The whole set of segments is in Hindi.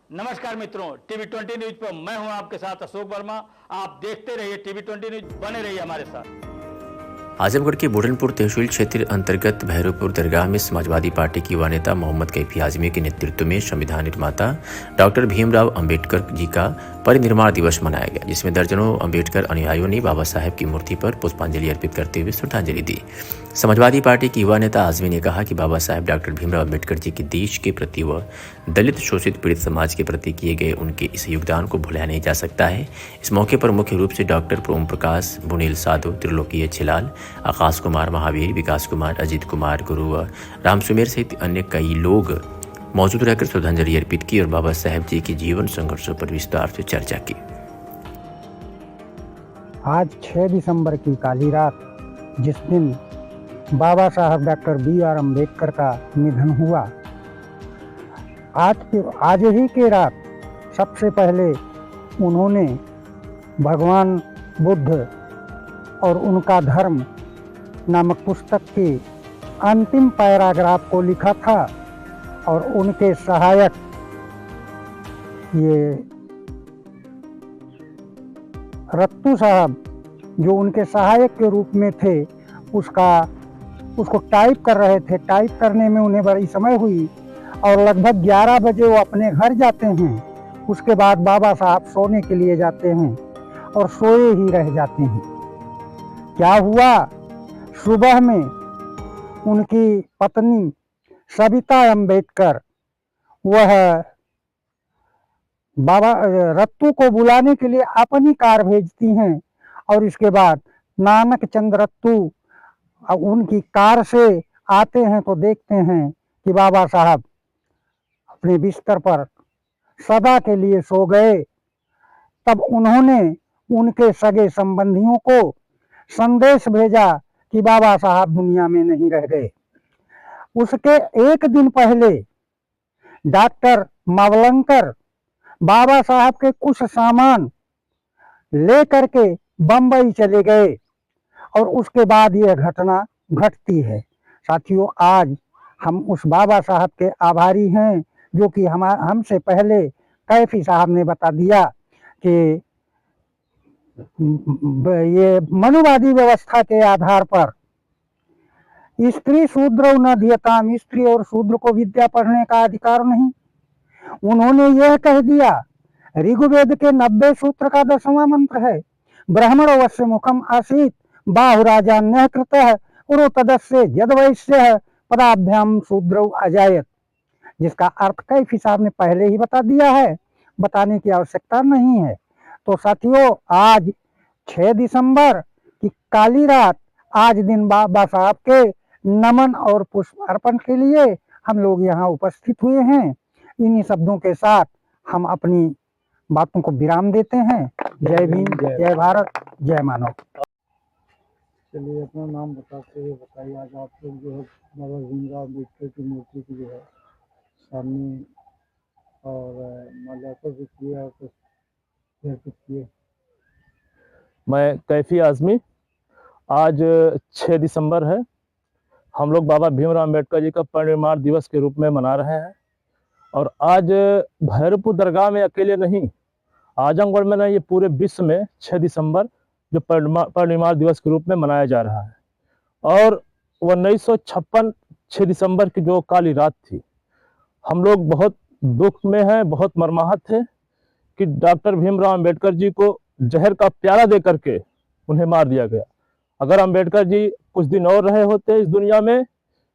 नमस्कार मित्रों, टीवी20 न्यूज पर मैं हूं आपके साथ अशोक वर्मा। आप देखते रहिए टीवी20 न्यूज, बने रहिए हमारे साथ। आजमगढ़ के बुढ़नपुर तहसील क्षेत्र अंतर्गत भैरवपुर दरगाह में समाजवादी पार्टी की युवा नेता मोहम्मद कैफी आजमी के नेतृत्व में संविधान निर्माता डॉक्टर भीमराव अंबेडकर जी का परिनिर्वाण दिवस मनाया गया, जिसमें दर्जनों अंबेडकर अनुयायियों ने बाबा साहेब की मूर्ति पर पुष्पांजलि अर्पित करते हुए श्रद्धांजलि दी। समाजवादी पार्टी की युवा नेता आजमी ने कहा कि बाबा साहेब डॉक्टर भीमराव अंबेडकर जी के देश के प्रति व दलित शोषित पीड़ित समाज के प्रति किए गए उनके इस योगदान को भुलाया नहीं जा सकता है। इस मौके पर मुख्य रूप से डॉक्टर ओम प्रकाश, बुनील साधु, त्रिलोकीय छिलाल, आकाश कुमार महावीर, विकास कुमार, अजीत कुमार, गुरु व राम सुमेर सहित अन्य कई लोग मौजूद रहकर श्रद्धांजलि अर्पित की और बाबा साहेब जी के जीवन संघर्षों पर विस्तार से चर्चा की। आज 6 दिसंबर की काली रात, जिस दिन बाबा साहब डॉक्टर बी.आर. अम्बेडकर का निधन हुआ, आज ही की रात सबसे पहले उन्होंने भगवान बुद्ध और उनका धर्म नामक पुस्तक के अंतिम पैराग्राफ को लिखा था और उनके सहायक ये रत्तू साहब, जो उनके सहायक के रूप में थे, उसको टाइप कर रहे थे। टाइप करने में उन्हें बड़ी समय हुई और लगभग 11 बजे वो अपने घर जाते हैं। उसके बाद बाबा साहब सोने के लिए जाते हैं और सोए ही रह जाते हैं। क्या हुआ, सुबह में उनकी पत्नी सविता अम्बेडकर वह बाबा रत्तू को बुलाने के लिए अपनी कार भेजती हैं और इसके बाद नानक चंद रत्तू उनकी कार से आते हैं तो देखते हैं कि बाबा साहब अपने बिस्तर पर सदा के लिए सो गए। तब उन्होंने उनके सगे संबंधियों को संदेश भेजा कि बाबा साहब दुनिया में नहीं रह गए। उसके एक दिन पहले डॉक्टर मावलंकर बाबा साहब के कुछ सामान लेकर के बंबई चले गए और उसके बाद यह घटना घटती है। साथियों, आज हम उस बाबा साहब के आभारी हैं जो कि हमसे पहले कैफी साहब ने बता दिया कि ये मनुवादी व्यवस्था के आधार पर स्त्री शूद्र न धियताम, स्त्री और शूद्र को विद्या पढ़ने का अधिकार नहीं। उन्होंने यह कह दिया, ऋग्वेद के 90 सूत्र का 10वां मंत्र है, ब्राह्मण वश्य मुखम आसीत बाहुराजा न्याय कृतः उरो तदस्य यद वैश्य पदाभ्याम शूद्र अजायत, जिसका अर्थ कैफी साहब ने पहले ही बता दिया है, बताने की आवश्यकता नहीं है। तो साथियों, आज 6 दिसंबर की काली रात, आज दिन बाबा साहब के नमन और पुष्प अर्पण के लिए हम लोग यहाँ उपस्थित हुए हैं। इन्हीं शब्दों के साथ हम अपनी बातों को विराम देते हैं। जय भीम, जय भारत, जय मानव। चलिए, अपना नाम बताते हुए बताइए। आज आप लोग जो है बाबा भीमराव अम्बेडकर की मूर्ति की जो है सामने और माल्यार्पण भी किया और कुछ किए। मैं कैफी आजमी, आज 6 दिसंबर है। हम लोग बाबा भीमराव अम्बेडकर जी का परिनिर्वाण दिवस के रूप में मना रहे हैं और आज भैरवपुर दरगाह में अकेले नहीं, आजमगढ़ में नहीं, ये पूरे विश्व में 6 दिसंबर जो परिनिर्वाण दिवस के रूप में मनाया जा रहा है। और 1956 6 दिसंबर की जो काली रात थी, हम लोग बहुत दुख में हैं, बहुत मर्माहत थे कि डॉक्टर भीमराव अम्बेडकर जी को जहर का प्याला दे करके उन्हें मार दिया गया। अगर अम्बेडकर जी कुछ दिन और रहे होते इस दुनिया में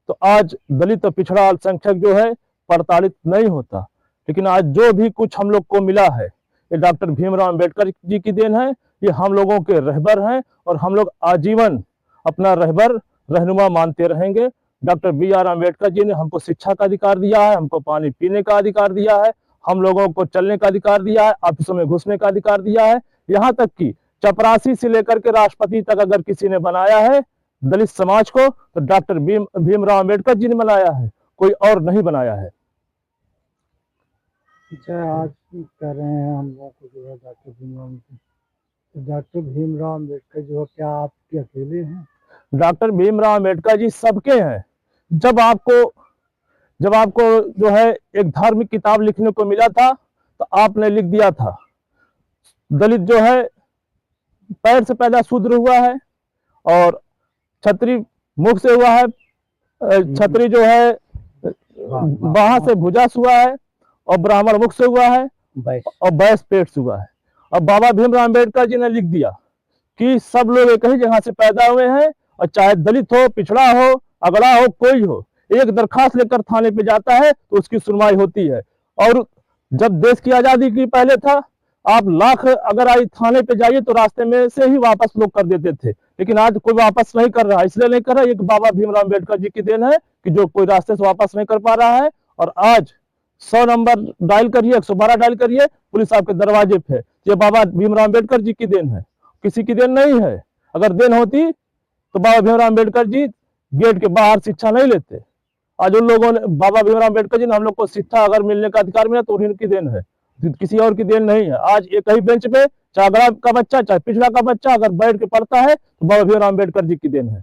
तो आज दलित और पिछड़ा अल्पसंख्यक जो है प्रताड़ित नहीं होता। लेकिन आज जो भी कुछ हम लोग को मिला है, ये डॉक्टर भीमराव अम्बेडकर जी की देन है। ये हम लोगों के रहबर हैं और हम लोग आजीवन अपना रहबर रहनुमा मानते रहेंगे। Doctor B R. अम्बेडकर जी ने हमको शिक्षा का अधिकार दिया है, हमको पानी पीने का अधिकार दिया है, हम लोगों को चलने का अधिकार दिया है, ऑफिसों में घुसने का अधिकार दिया है। यहाँ तक कि चपरासी से लेकर के राष्ट्रपति तक अगर किसी ने बनाया है दलित समाज को, तो डॉक्टर भीमराव अम्बेडकर जी ने बनाया है, कोई और नहीं बनाया है। अच्छा, आज कह रहे हैं हम लोग को जो है डॉक्टर भीमराव अम्बेडकर जो है, क्या आपके अकेले हैं? डॉक्टर भीमराव अम्बेडकर जी सबके हैं। जब आपको जो है एक धार्मिक किताब लिखने को मिला था तो आपने लिख दिया था दलित जो है पैर से पैदा शूद्र हुआ है और छतरी मुख से हुआ है, छतरी जो है बाਹਾਂ से भुजा से हुआ है और ब्राह्मण मुख से हुआ है और बैस पेट से हुआ है। अब बाबा भीमराव अम्बेडकर जी ने लिख दिया कि सब लोग एक ही जगह से पैदा हुए हैं और चाहे दलित हो, पिछड़ा हो, अगड़ा हो, कोई हो, एक दरखास्त लेकर थाने पे जाता है तो उसकी सुनवाई होती है। और जब देश की आजादी की पहले था, आप लाख अगर आई थाने पे जाइए तो रास्ते में से ही वापस लोग कर देते थे, लेकिन आज कोई वापस नहीं कर रहा। इसलिए नहीं कर रहा, एक बाबा भीमराव अम्बेडकर जी की देन है कि जो कोई रास्ते से वापस नहीं कर पा रहा है। और आज 100 नंबर डायल करिए, 112 डायल करिए, पुलिस आपके दरवाजे पे। ये बाबा भीमराव अम्बेडकर जी की देन है, किसी की देन नहीं है। अगर देन होती तो बाबा भीमराव अम्बेडकर जी गेट के बाहर शिक्षा नहीं लेते। आज उन लोगों ने, बाबा भीमराव अम्बेडकर जी ने हम लोग को शिक्षा अगर मिलने का अधिकार मिला तो उन्हीं की देन है, किसी और की देन नहीं है। आज एक ही बेंच पे चाहे अगड़ा का बच्चा चाहे पिछड़ा का बच्चा अगर बैठ के पढ़ता है तो बाबा भीमराव अम्बेडकर जी की देन है।